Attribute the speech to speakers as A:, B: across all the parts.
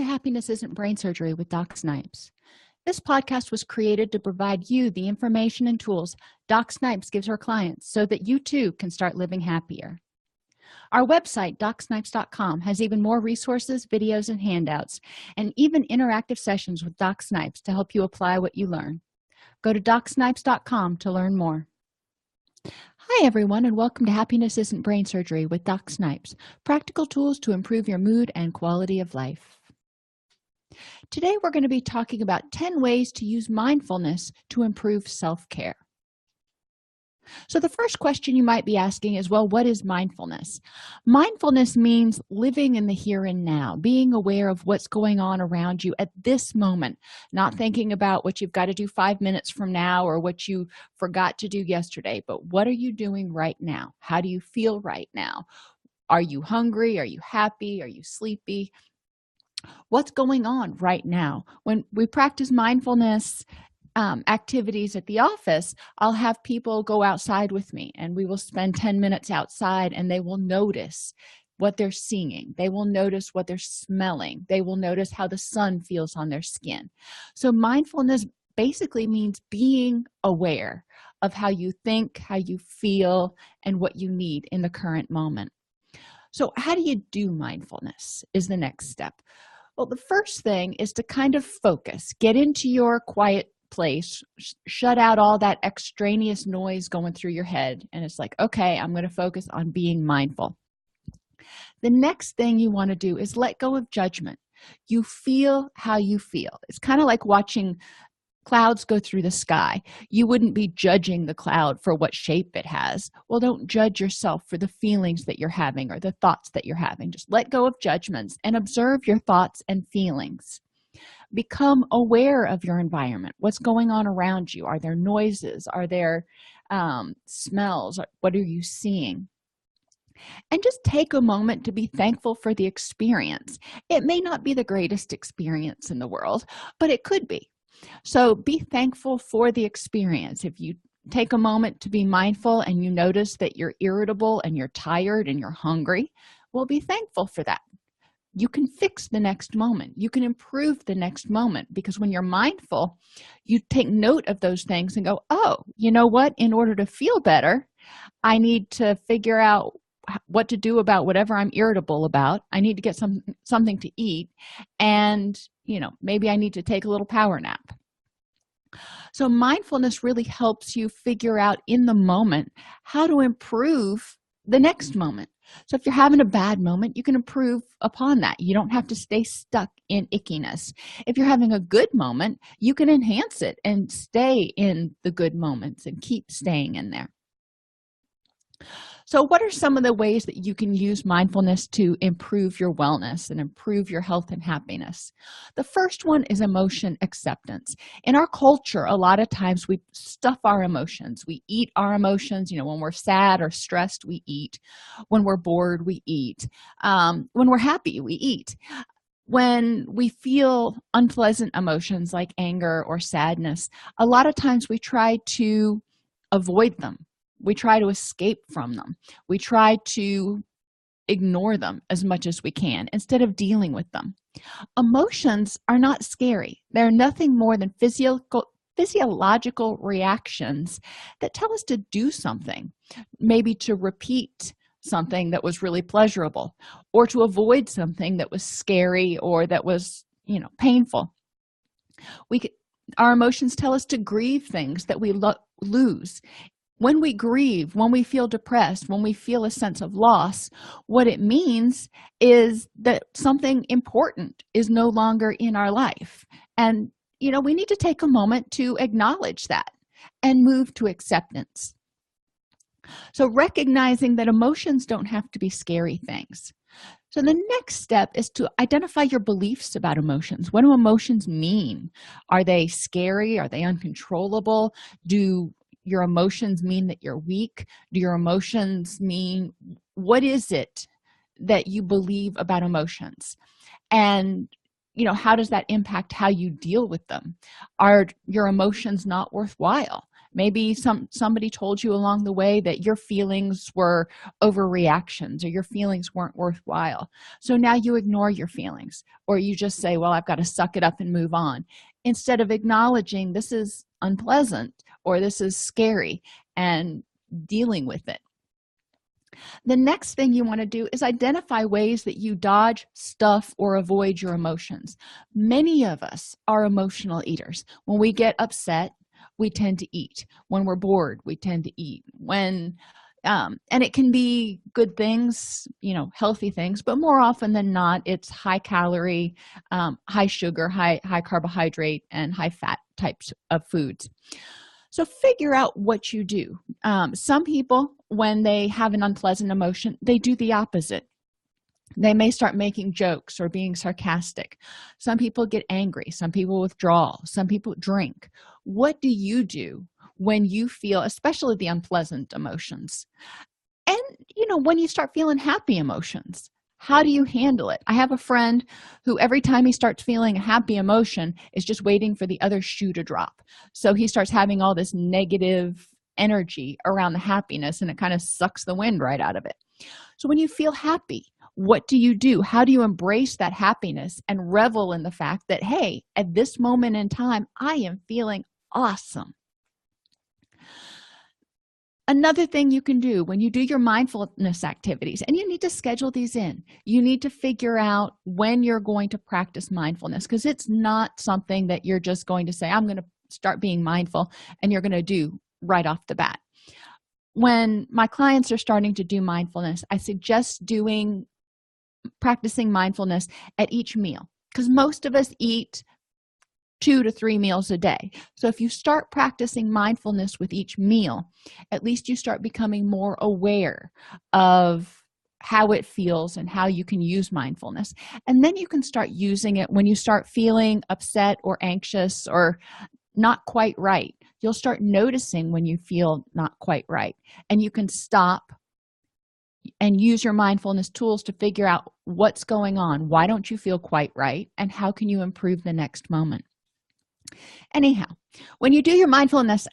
A: Happiness Isn't Brain Surgery with Doc Snipes. This podcast was created to provide you the information and tools Doc Snipes gives her clients so that you too can start living happier. Our website, DocSnipes.com, has even more resources, videos, and handouts, and even interactive sessions with Doc Snipes to help you apply what you learn. Go to DocSnipes.com to learn more. Hi, everyone, and welcome to Happiness Isn't Brain Surgery with Doc Snipes, practical tools to improve your mood and quality of life. Today, we're going to be talking about 10 ways to use mindfulness to improve self-care. So the first question you might be asking is, well, what is mindfulness? Mindfulness means living in the here and now, being aware of what's going on around you at this moment, not thinking about what you've got to do 5 minutes from now or what you forgot to do yesterday, but what are you doing right now? How do you feel right now? Are you hungry? Are you happy? Are you sleepy? What's going on right now? When we practice mindfulness activities at the office, I'll have people go outside with me and we will spend 10 minutes outside, and they will notice what they're seeing. They will notice what they're smelling. They will notice how the sun feels on their skin. So mindfulness basically means being aware of how you think, how you feel, and what you need in the current moment. So how do you do mindfulness is the next step. Well, the first thing is to kind of focus, get into your quiet place, shut out all that extraneous noise going through your head, and it's like, okay, I'm going to focus on being mindful. The next thing you want to do is let go of judgment. You feel how you feel. It's kind of like watching clouds go through the sky. You wouldn't be judging the cloud for what shape it has. Well, don't judge yourself for the feelings that you're having or the thoughts that you're having. Just let go of judgments and observe your thoughts and feelings. Become aware of your environment. What's going on around you? Are there noises? Are there smells? What are you seeing? And just take a moment to be thankful for the experience. It may not be the greatest experience in the world, but it could be. So be thankful for the experience. If you take a moment to be mindful and you notice that you're irritable and you're tired and you're hungry, well, be thankful for that. You can fix the next moment. You can improve the next moment, because when you're mindful, you take note of those things and go, oh, you know what? In order to feel better, I need to figure out what to do about whatever I'm irritable about. I need to get something to eat, and maybe I need to take a little power nap. So mindfulness really helps you figure out in the moment how to improve the next moment. So if you're having a bad moment, you can improve upon that. You don't have to stay stuck in ickiness. If you're having a good moment, you can enhance it and stay in the good moments and keep staying in there. So what are some of the ways that you can use mindfulness to improve your wellness and improve your health and happiness? The first one is emotion acceptance. In our culture, a lot of times we stuff our emotions. We eat our emotions. When we're sad or stressed, we eat. When we're bored, we eat. When we're happy, we eat. When we feel unpleasant emotions like anger or sadness, a lot of times we try to avoid them. We try to escape from them. We try to ignore them as much as we can instead of dealing with them. Emotions are not scary. They're nothing more than physiological reactions that tell us to do something, maybe to repeat something that was really pleasurable, or to avoid something that was scary or that was, painful. Our emotions tell us to grieve things that we lose. When we grieve, when we feel depressed, when we feel a sense of loss, what it means is that something important is no longer in our life. And, we need to take a moment to acknowledge that and move to acceptance. So recognizing that emotions don't have to be scary things. So the next step is to identify your beliefs about emotions. What do emotions mean? Are they scary? Are they uncontrollable? Do your emotions mean that you're weak? Do your emotions mean, what is it that you believe about emotions? And, how does that impact how you deal with them? Are your emotions not worthwhile? Maybe somebody told you along the way that your feelings were overreactions or your feelings weren't worthwhile. So now you ignore your feelings, or you just say, well, I've got to suck it up and move on, instead of acknowledging this is unpleasant or this is scary and dealing with it. The next thing you want to do is identify ways that you dodge, stuff, or avoid your emotions. Many of us are emotional eaters. When we get upset, we tend to eat. When we're bored, we tend to eat. And it can be good things, healthy things, but more often than not, it's high calorie, high sugar, high carbohydrate, and high fat types of foods. So figure out what you do. Some people, when they have an unpleasant emotion, they do the opposite. They may start making jokes or being sarcastic. Some people get angry. Some people withdraw. Some people drink. What do you do when you feel, especially the unpleasant emotions? And, when you start feeling happy emotions, how do you handle it? I have a friend who every time he starts feeling a happy emotion is just waiting for the other shoe to drop. So he starts having all this negative energy around the happiness, and it kind of sucks the wind right out of it. So when you feel happy, what do you do? How do you embrace that happiness and revel in the fact that, hey, at this moment in time, I am feeling awesome? Another thing you can do when you do your mindfulness activities, and you need to schedule these in, you need to figure out when you're going to practice mindfulness, because it's not something that you're just going to say, I'm going to start being mindful, and you're going to do right off the bat. When my clients are starting to do mindfulness, I suggest practicing mindfulness at each meal, because most of us eat 2 to 3 meals a day. So if you start practicing mindfulness with each meal, at least you start becoming more aware of how it feels and how you can use mindfulness. And then you can start using it when you start feeling upset or anxious or not quite right. You'll start noticing when you feel not quite right, and you can stop and use your mindfulness tools to figure out what's going on. Why don't you feel quite right, and how can you improve the next moment? Anyhow, when you do your mindfulness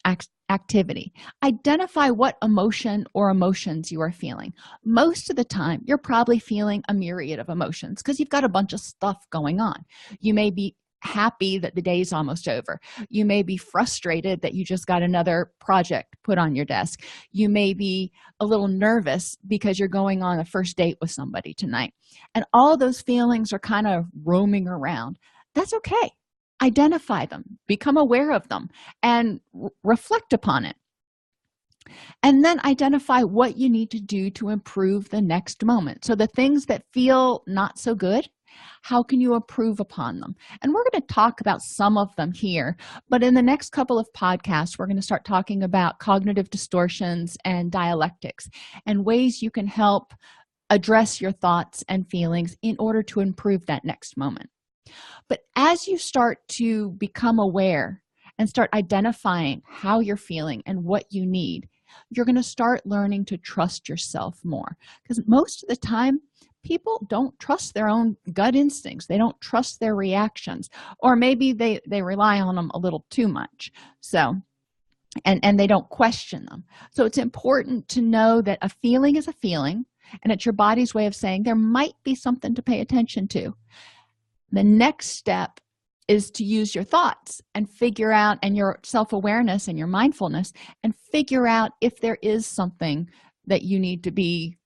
A: activity, identify what emotion or emotions you are feeling. Most of the time, you're probably feeling a myriad of emotions because you've got a bunch of stuff going on. You may be happy that the day's almost over. You may be frustrated that you just got another project put on your desk. You may be a little nervous because you're going on a first date with somebody tonight. And all those feelings are kind of roaming around. That's okay. Identify them, become aware of them, and reflect upon it. And then identify what you need to do to improve the next moment. So the things that feel not so good, how can you improve upon them? And we're going to talk about some of them here, but in the next couple of podcasts, we're going to start talking about cognitive distortions and dialectics and ways you can help address your thoughts and feelings in order to improve that next moment. But as you start to become aware and start identifying how you're feeling and what you need, you're going to start learning to trust yourself more, because most of the time people don't trust their own gut instincts. They don't trust their reactions, or maybe they rely on them a little too much. So and they don't question them. So it's important to know that a feeling is a feeling, and it's your body's way of saying there might be something to pay attention to. The next step is to use your thoughts and figure out, and your self-awareness and your mindfulness, and figure out if there is something that you need to be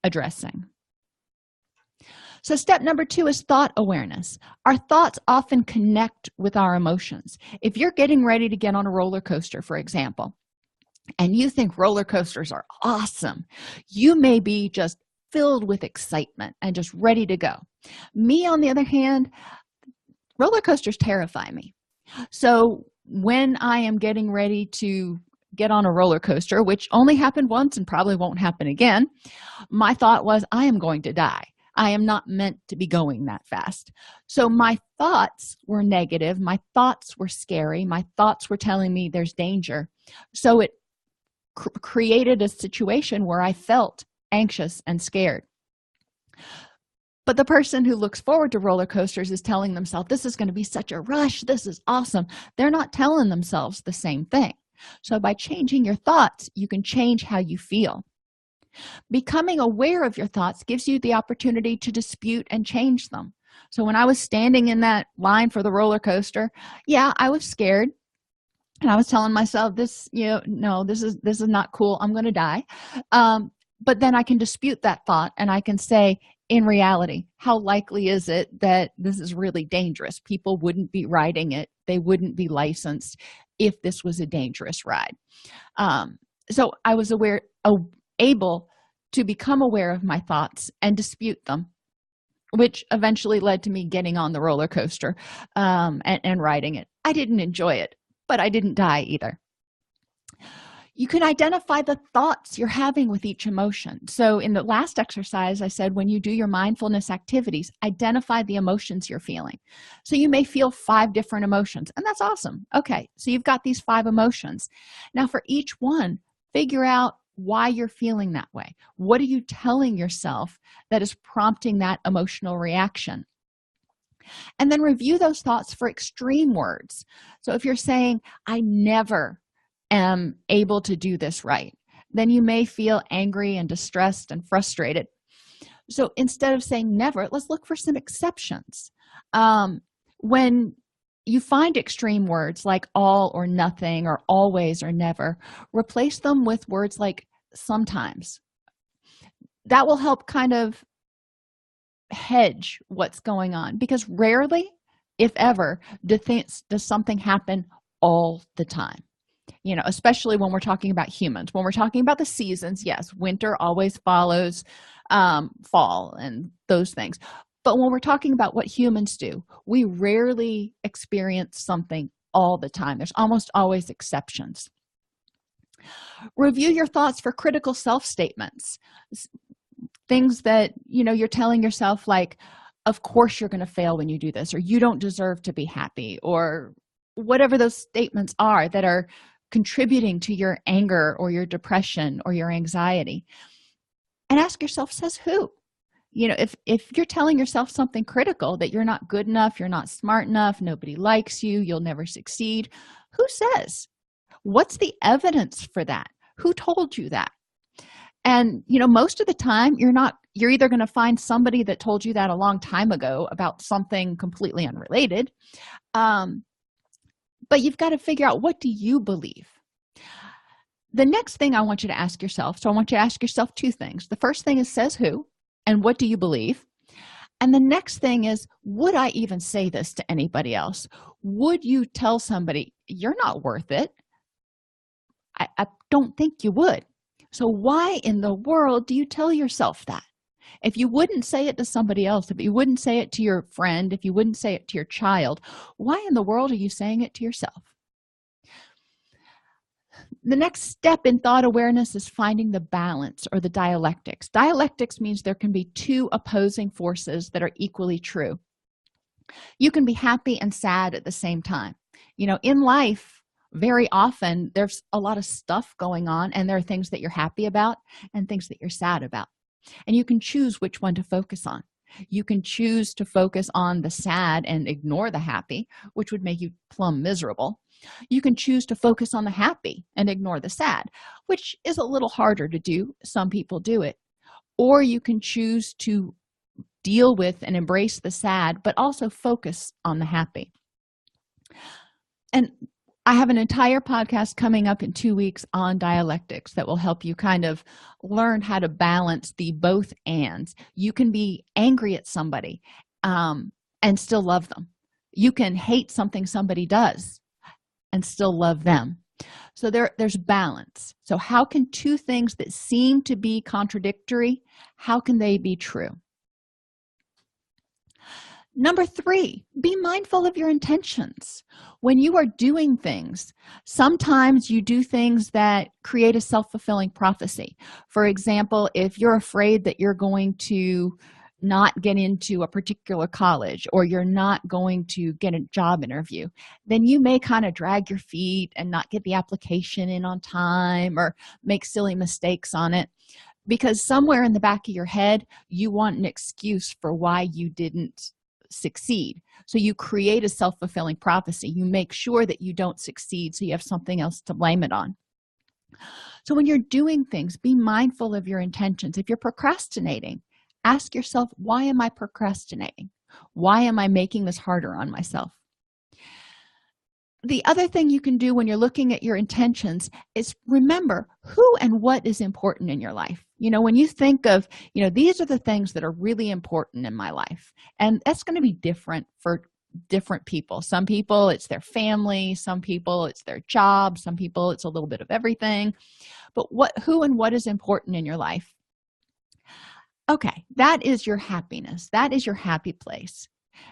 A: addressing. So step number 2 is thought awareness. Our thoughts often connect with our emotions. If you're getting ready to get on a roller coaster, for example, and you think roller coasters are awesome, you may be just filled with excitement and just ready to go. Me, on the other hand, roller coasters terrify me. So when I am getting ready to get on a roller coaster, which only happened once and probably won't happen again, my thought was, I am going to die. I am not meant to be going that fast. So my thoughts were negative. My thoughts were scary. My thoughts were telling me there's danger. So it created a situation where I felt anxious and scared. But the person who looks forward to roller coasters is telling themselves, this is going to be such a rush. This is awesome. They're not telling themselves the same thing. So by changing your thoughts, you can change how you feel. Becoming aware of your thoughts gives you the opportunity to dispute and change them. So when I was standing in that line for the roller coaster, yeah, I was scared, and I was telling myself, this, no, this is not cool, I'm going to die. But then I can dispute that thought, and I can say, in reality, how likely is it that this is really dangerous? People wouldn't be riding it, they wouldn't be licensed if this was a dangerous ride. So I was able to become aware of my thoughts and dispute them, which eventually led to me getting on the roller coaster and riding it. I didn't enjoy it, but I didn't die either. You can identify the thoughts you're having with each emotion. So in the last exercise, I said when you do your mindfulness activities, identify the emotions you're feeling. So you may feel 5 different emotions, and that's awesome. Okay, so you've got these 5 emotions. Now for each one, figure out why you're feeling that way. What are you telling yourself that is prompting that emotional reaction? And then review those thoughts for extreme words. So if you're saying, I never am able to do this right, then you may feel angry and distressed and frustrated. So instead of saying never, let's look for some exceptions. When you find extreme words like all or nothing or always or never, replace them with words like sometimes. That will help kind of hedge what's going on, because rarely, if ever, does something happen all the time. Especially when we're talking about humans. When we're talking about the seasons, yes, winter always follows fall and those things. But when we're talking about what humans do, we rarely experience something all the time. There's almost always exceptions. Review your thoughts for critical self-statements. Things that, you're telling yourself, like, of course you're going to fail when you do this, or you don't deserve to be happy, or whatever those statements are that are contributing to your anger or your depression or your anxiety. And ask yourself, says who? If you're telling yourself something critical, that you're not good enough, you're not smart enough, nobody likes you, you'll never succeed, who says? What's the evidence for that? Who told you that? And most of the time you're either going to find somebody that told you that a long time ago about something completely unrelated, but you've got to figure out, what do you believe? The next thing I want you to ask yourself, so I want you to ask yourself 2 things. The first thing is, says who, and what do you believe? And the next thing is, would I even say this to anybody else? Would you tell somebody, you're not worth it? I don't think you would. So why in the world do you tell yourself that? If you wouldn't say it to somebody else, if you wouldn't say it to your friend, if you wouldn't say it to your child, why in the world are you saying it to yourself? The next step in thought awareness is finding the balance, or the dialectics. Dialectics means there can be 2 opposing forces that are equally true. You can be happy and sad at the same time. In life, very often there's a lot of stuff going on, and there are things that you're happy about and things that you're sad about. And you can choose which one to focus on. You can choose to focus on the sad and ignore the happy, which would make you plumb miserable. You can choose to focus on the happy and ignore the sad, which is a little harder to do. Some people do it. Or you can choose to deal with and embrace the sad, but also focus on the happy. And I have an entire podcast coming up in 2 weeks on dialectics that will help you kind of learn how to balance the both ands. You can be angry at somebody and still love them. You can hate something somebody does and still love them. So there's balance. So how can 2 things that seem to be contradictory, how can they be true? Number 3, be mindful of your intentions. When you are doing things, sometimes you do things that create a self-fulfilling prophecy. For example, if you're afraid that you're going to not get into a particular college, or you're not going to get a job interview, then you may kind of drag your feet and not get the application in on time, or make silly mistakes on it, because somewhere in the back of your head, you want an excuse for why you didn't succeed. So you create a self-fulfilling prophecy. You make sure that you don't succeed, so you have something else to blame it on. So when you're doing things, be mindful of your intentions. If you're procrastinating, ask yourself, why am I procrastinating? Why am I making this harder on myself? The other thing you can do when you're looking at your intentions is remember who and what is important in your life. When you think of, these are the things that are really important in my life, and that's going to be different for different people. Some people it's their family, some people it's their job, some people it's a little bit of everything. But who and what is important in your life? Okay, that is your happiness. That is your happy place.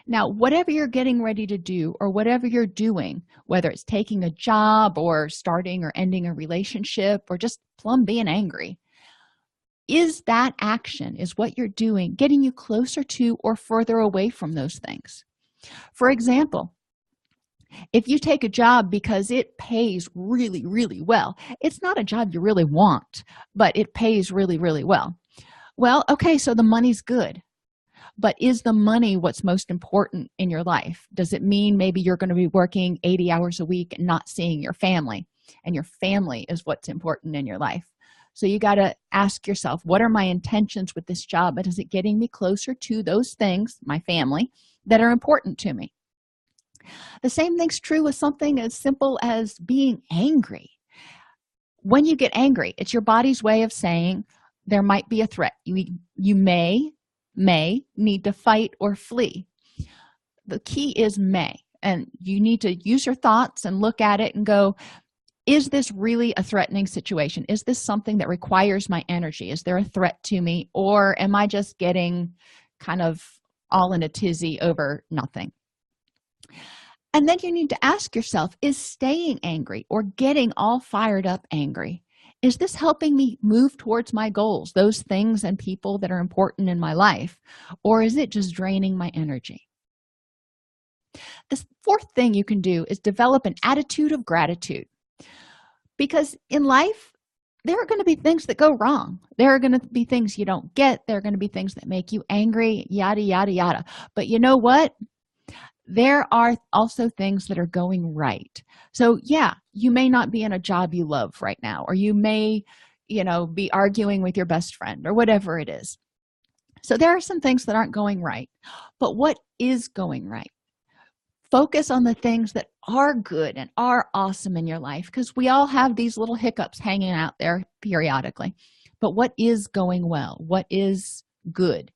A: Now, whatever you're getting ready to do or whatever you're doing, whether it's taking a job or starting or ending a relationship or just plumb being angry, is that action, is what you're doing, getting you closer to or further away from those things? For example, if you take a job because it pays really, really well, it's not a job you really want, but it pays really, really well. Well, okay, so the money's good. But is the money what's most important in your life? Does it mean maybe you're going to be working 80 hours a week and not seeing your family, and your family is what's important in your life? So you got to ask yourself, what are my intentions with this job, and is it getting me closer to those things, my family, that are important to me? The same thing's true with something as simple as being angry. When you get angry, it's your body's way of saying there might be a threat. You may need to fight or flee. The key is may, and you need to use your thoughts and look at it and go, is this really a threatening situation? Is this something that requires my energy? Is there a threat to me, or am I just getting kind of all in a tizzy over nothing? And then you need to ask yourself, is staying angry or getting all fired up angry, is this helping me move towards my goals, those things and people that are important in my life, or is it just draining my energy? The fourth thing you can do is develop an attitude of gratitude, because in life, there are going to be things that go wrong. There are going to be things you don't get. There are going to be things that make you angry, yada, yada, yada. But you know what? There are also things that are going right. So yeah, you may not be in a job you love right now, or you may, be arguing with your best friend or whatever it is. So there are some things that aren't going right, but what is going right? Focus on the things that are good and are awesome in your life, because we all have these little hiccups hanging out there periodically. But what is going well? What is good?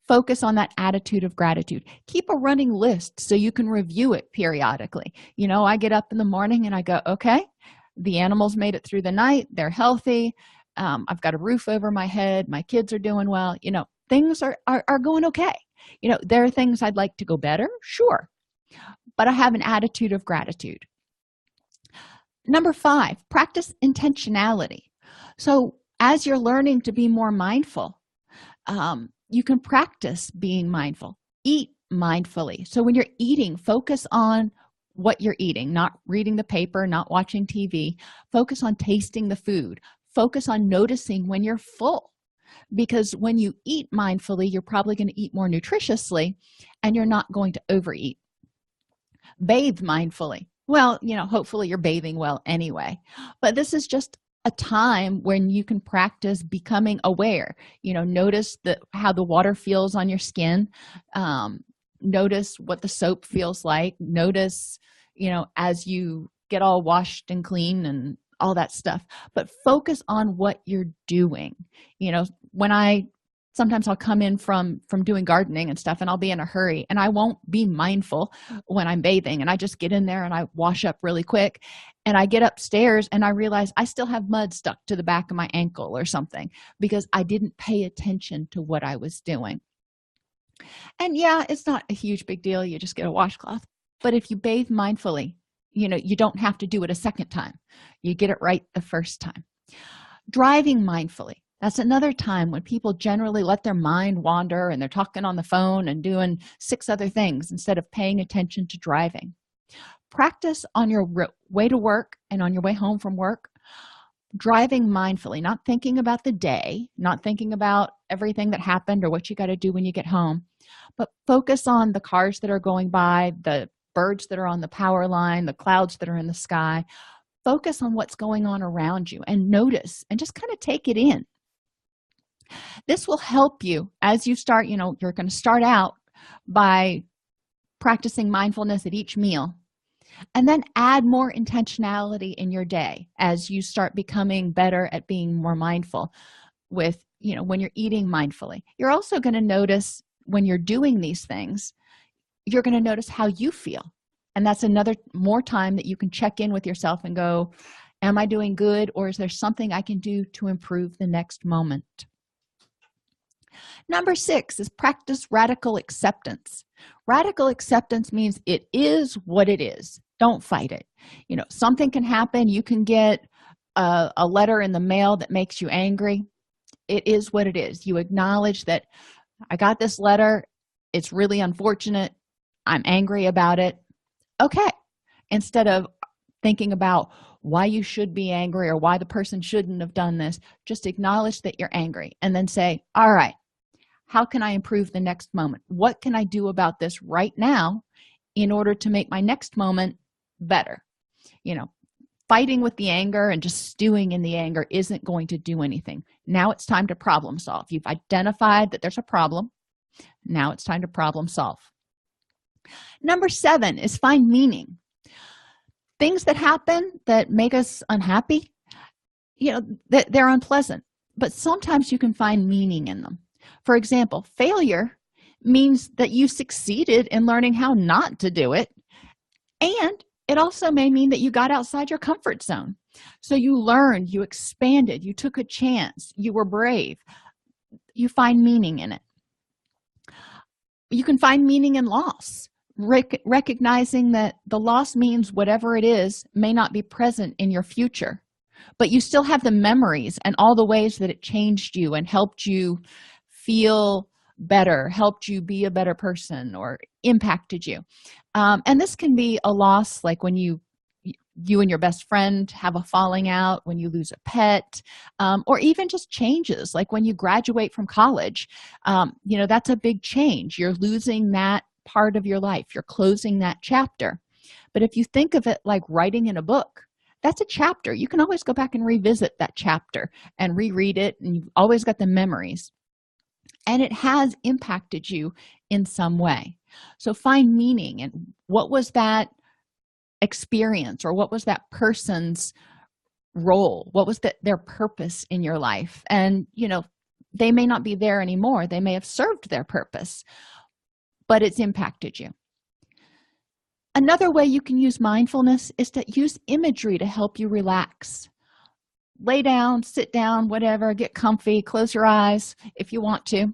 A: Focus on that attitude of gratitude. Keep a running list so you can review it periodically. I get up in the morning and I go, okay, the animals made it through the night. They're healthy. I've got a roof over my head. My kids are doing well. Things are going okay. There are things I'd like to go better, sure, but I have an attitude of gratitude. Number 5, practice intentionality. So as you're learning to be more mindful, you can practice being mindful. Eat mindfully. So when you're eating, focus on what you're eating, not reading the paper, not watching TV. Focus on tasting the food. Focus on noticing when you're full, because when you eat mindfully, you're probably going to eat more nutritiously and you're not going to overeat. Bathe mindfully. Well, hopefully you're bathing well anyway, but this is just a time when you can practice becoming aware. Notice how the water feels on your skin. Notice what the soap feels like. Notice, as you get all washed and clean and all that stuff. But focus on what you're doing. Sometimes I'll come in from doing gardening and stuff, and I'll be in a hurry, and I won't be mindful when I'm bathing, and I just get in there and I wash up really quick, and I get upstairs and I realize I still have mud stuck to the back of my ankle or something because I didn't pay attention to what I was doing. And yeah, it's not a huge big deal. You just get a washcloth. But if you bathe mindfully, you don't have to do it a second time. You get it right the first time. Driving mindfully. That's another time when people generally let their mind wander and they're talking on the phone and doing 6 other things instead of paying attention to driving. Practice on your way to work and on your way home from work, driving mindfully, not thinking about the day, not thinking about everything that happened or what you got to do when you get home, but focus on the cars that are going by, the birds that are on the power line, the clouds that are in the sky. Focus on what's going on around you and notice and just kind of take it in. This will help you as you start. You're going to start out by practicing mindfulness at each meal, and then add more intentionality in your day as you start becoming better at being more mindful with, when you're eating mindfully. You're also going to notice when you're doing these things, you're going to notice how you feel. And that's another more time that you can check in with yourself and go, am I doing good, or is there something I can do to improve the next moment? Number 6 is practice radical acceptance. Radical acceptance means it is what it is. Don't fight it. Something can happen. You can get a letter in the mail that makes you angry. It is what it is. You acknowledge that I got this letter. It's really unfortunate. I'm angry about it. Okay. Instead of thinking about why you should be angry or why the person shouldn't have done this, just acknowledge that you're angry and then say, all right, how can I improve the next moment? What can I do about this right now in order to make my next moment better? Fighting with the anger and just stewing in the anger isn't going to do anything. Now it's time to problem solve. You've identified that there's a problem. Now it's time to problem solve. Number 7 is find meaning. Things that happen that make us unhappy, they're unpleasant, but sometimes you can find meaning in them. For example, failure means that you succeeded in learning how not to do it, and it also may mean that you got outside your comfort zone. So you learned, you expanded, you took a chance, you were brave. You find meaning in it. You can find meaning in loss, recognizing that the loss means whatever it is may not be present in your future, but you still have the memories and all the ways that it changed you and helped you feel better, helped you be a better person, or impacted you. And this can be a loss like when you and your best friend have a falling out, when you lose a pet, or even just changes like when you graduate from college. That's a big change. You're losing that part of your life. You're closing that chapter. But if you think of it like writing in a book, that's a chapter. You can always go back and revisit that chapter and reread it, and you've always got the memories. And it has impacted you in some way. So find meaning in what was that experience, or what was that person's role? What was their purpose in your life? And, they may not be there anymore. They may have served their purpose, but it's impacted you. Another way you can use mindfulness is to use imagery to help you relax. Lay down, sit down, whatever, get comfy, close your eyes if you want to,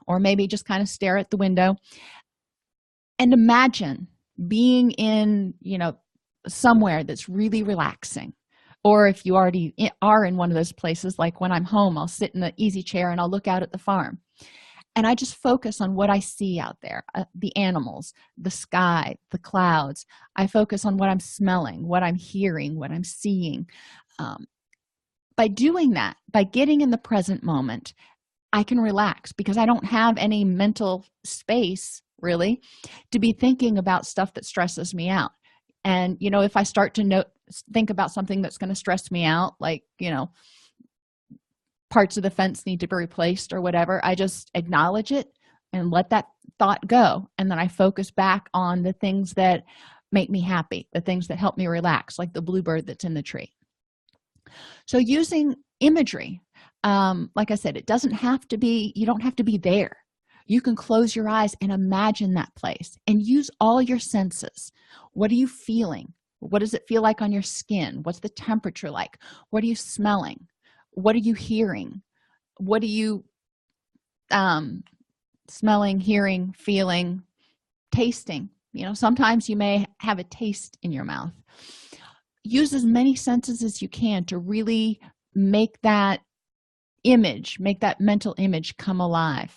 A: or maybe just kind of stare at the window and imagine being in, somewhere that's really relaxing. Or if you already are in one of those places, like when I'm home, I'll sit in the easy chair and I'll look out at the farm. And I just focus on what I see out there, the animals, the sky, the clouds. I focus on what I'm smelling, what I'm hearing, what I'm seeing. By doing that, by getting in the present moment, I can relax because I don't have any mental space really to be thinking about stuff that stresses me out. And if I start to think about something that's going to stress me out, like parts of the fence need to be replaced or whatever, I just acknowledge it and let that thought go, and then I focus back on the things that make me happy, the things that help me relax, like the bluebird that's in the tree. So using imagery, like I said, you don't have to be there. You can close your eyes and imagine that place and use all your senses. What are you feeling? What does it feel like on your skin? What's the temperature like? What are you smelling? What are you hearing? What are you smelling, hearing, feeling, tasting? Sometimes you may have a taste in your mouth. Use as many senses as you can to really make that mental image come alive.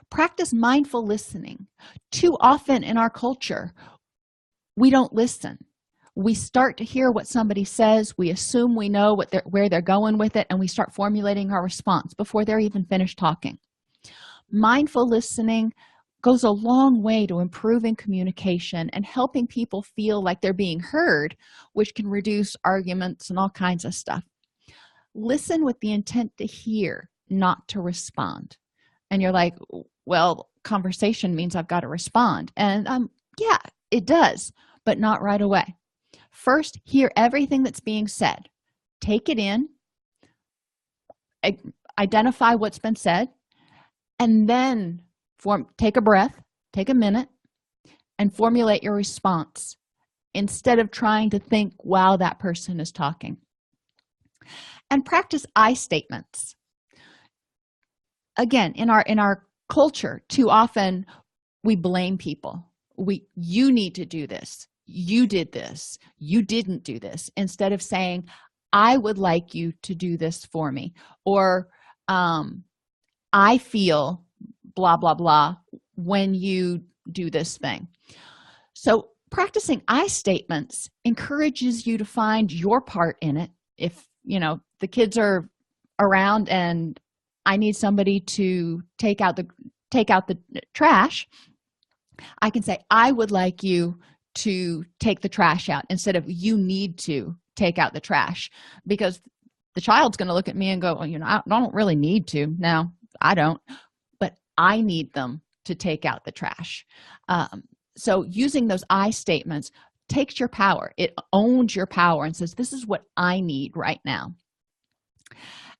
A: Practice mindful listening. Too often in our culture, we don't listen. We start to hear what somebody says, we assume we know where they're going with it, and we start formulating our response before they're even finished talking. Mindful listening goes a long way to improving communication and helping people feel like they're being heard, which can reduce arguments and all kinds of stuff. Listen with the intent to hear, not to respond. And you're like, well, conversation means I've got to respond. And yeah, it does, but not right away. First, hear everything that's being said. Take it in, identify what's been said, and then take a breath, take a minute, and formulate your response instead of trying to think while that person is talking. And practice I statements. Again, in our culture, too often we blame people. You need to do this. You did this. You didn't do this. Instead of saying, I would like you to do this for me, or I feel blah blah blah when you do this thing. So practicing I statements encourages you to find your part in it. If the kids are around and I need somebody to take out the trash, I can say, I would like you to take the trash out, instead of you need to take out the trash, because the child's going to look at me and go, well, I don't really need to. No, I don't, but I need them to take out the trash. So using those I statements takes your power. It owns your power and says, this is what I need right now.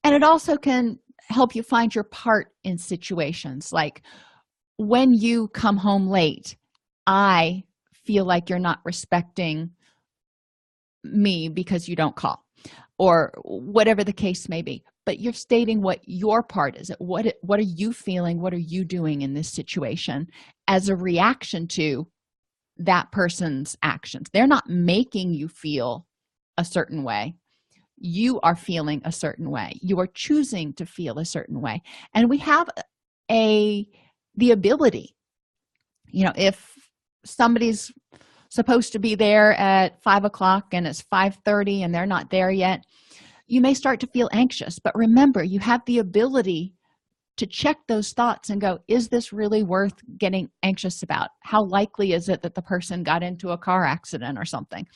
A: And it also can help you find your part in situations like when you come home late, I feel like you're not respecting me because you don't call, or whatever the case may be. But you're stating what your part is. What are you feeling? What are you doing in this situation as a reaction to that person's actions? They're not making you feel a certain way. You are feeling a certain way. You are choosing to feel a certain way. And we have the ability, if somebody's supposed to be there at 5:00 and it's 5:30 and they're not there yet, you may start to feel anxious. But remember, you have the ability to check those thoughts and go, is this really worth getting anxious about? How likely is it that the person got into a car accident or something?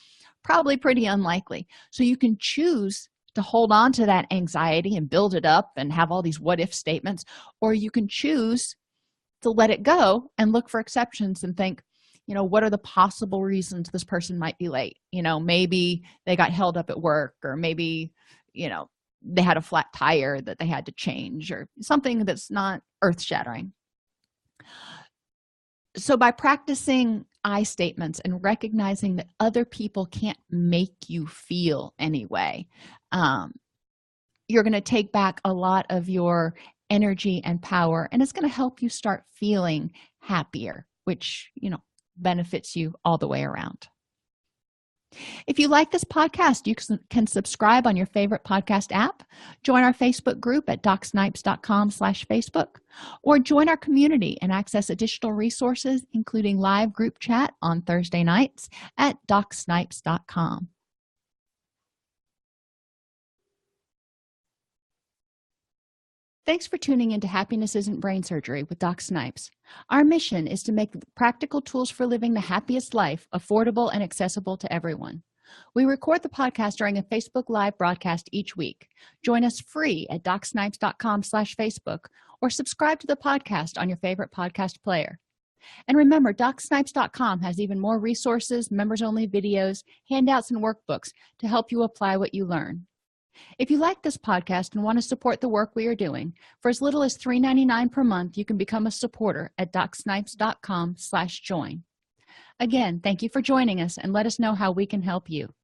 A: Probably pretty unlikely. So you can choose to hold on to that anxiety and build it up and have all these what if statements, or you can choose to let it go and look for exceptions and think, what are the possible reasons this person might be late? Maybe they got held up at work, or maybe they had a flat tire that they had to change, or something that's not earth-shattering. So by practicing I statements and recognizing that other people can't make you feel anyway, you're going to take back a lot of your energy and power, and it's going to help you start feeling happier, which benefits you all the way around. If you like this podcast, you can subscribe on your favorite podcast app, join our Facebook group at DocSnipes.com/Facebook, or join our community and access additional resources, including live group chat on Thursday nights at DocSnipes.com. Thanks for tuning into Happiness Isn't Brain Surgery with Doc Snipes. Our mission is to make practical tools for living the happiest life affordable and accessible to everyone. We record the podcast during a Facebook Live broadcast each week. Join us free at DocSnipes.com/Facebook, or subscribe to the podcast on your favorite podcast player. And remember, DocSnipes.com has even more resources, members-only videos, handouts, and workbooks to help you apply what you learn. If you like this podcast and want to support the work we are doing, for as little as $3.99 per month, you can become a supporter at DocSnipes.com/join. Again, thank you for joining us, and let us know how we can help you.